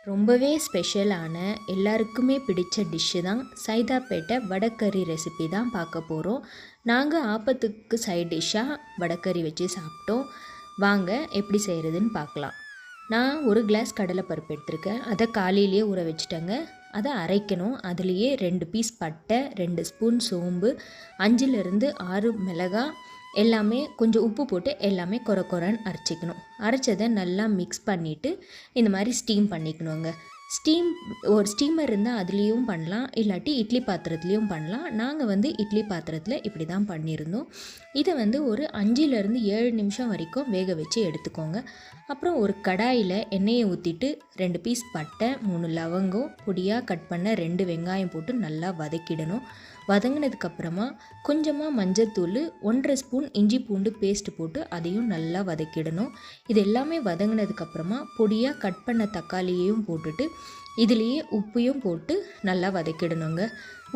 ரொம்பவே ஸ்பெஷலான எல்லாருக்குமே பிடிச்ச டிஷ்ஷு தான் சைதாப்பேட்டை வடகறி ரெசிபி தான் பார்க்க போகிறோம். நாங்கள் ஆப்பத்துக்கு சைட் டிஷ்ஷாக வடகறி வச்சு சாப்பிட்டோம். வாங்க எப்படி செய்கிறதுன்னு பார்க்கலாம். நான் ஒரு கிளாஸ் கடலைப்பருப்பு எடுத்திருக்கேன். அதை காலையிலேயே ஊற வச்சுட்டேங்க. அதை அரைக்கணும். அதுலேயே 2 பீஸ் பட்டை, 2 ஸ்பூன் சோம்பு, 5லேருந்து 6 மிளகாய், எல்லாமே கொஞ்சம் உப்பு போட்டு எல்லாமே கொரன்னு அரைச்சிக்கணும். அரைச்சதை நல்லா மிக்ஸ் பண்ணிவிட்டு இந்த மாதிரி ஸ்டீம் பண்ணிக்கணுங்க. ஒரு ஸ்டீமர் இருந்தால் அதுலேயும் பண்ணலாம், இல்லாட்டி இட்லி பாத்திரத்துலேயும் பண்ணலாம். நாங்கள் இட்லி பாத்திரத்தில் இப்படி தான் பண்ணியிருந்தோம். இதை ஒரு 5லேருந்து 7 நிமிஷம் வரைக்கும் வேக வச்சு எடுத்துக்கோங்க. அப்புறம் ஒரு கடாயில் எண்ணெயை ஊற்றிட்டு 2 பீஸ் பட்டை, 3 லவங்கம், பொடியாக கட் பண்ண 2 வெங்காயம் போட்டு நல்லா வதக்கிடணும். வதங்கினதுக்கப்புறமா கொஞ்சமாக மஞ்சத்தூள், 1.5 ஸ்பூன் இஞ்சி பூண்டு பேஸ்ட்டு போட்டு அதையும் நல்லா வதக்கிடணும். இது எல்லாமே வதங்கினதுக்கப்புறமா பொடியாக கட் பண்ண தக்காளியையும் போட்டுட்டு இதுலேயே உப்பையும் போட்டு நல்லா வதக்கிடணுங்க.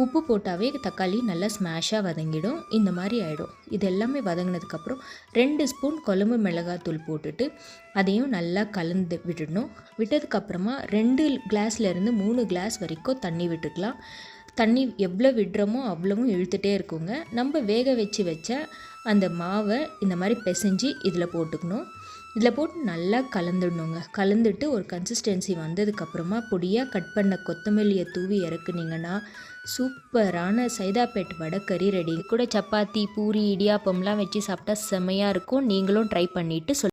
உப்பு போட்டாவே தக்காளி நல்லா ஸ்மாஷாக வதங்கிடும். இந்த மாதிரி ஆகிடும். இது எல்லாமே வதங்கினதுக்கப்புறம் 2 ஸ்பூன் குழம்பு மிளகாத்தூள் போட்டுட்டு அதையும் நல்லா கலந்து விடணும். விட்டதுக்கப்புறமா 2 கிளாஸ்லேருந்து 3 கிளாஸ் வரைக்கும் தண்ணி விட்டுக்கலாம். தண்ணி எவ்வளோ விடுறோமோ அவ்வளவும் இழுத்துட்டே இருக்குங்க. நம்ம வேக வச்ச அந்த மாவை இந்த மாதிரி பிசைஞ்சு இதில் போட்டுக்கணும். இதில் போட்டு நல்லா கலந்துடணுங்க. கலந்துட்டு ஒரு கன்சிஸ்டன்சி வந்ததுக்கப்புறமா பொடியாக கட் பண்ண கொத்தமல்லியை தூவி இறக்குனீங்கன்னா சூப்பரான சைதாப்பேட் வடகறி ரெடி. கூட சப்பாத்தி, பூரி, இடியாப்பம்லாம் வச்சு சாப்பிட்டா செம்மையாக இருக்கும். நீங்களும் ட்ரை பண்ணிவிட்டு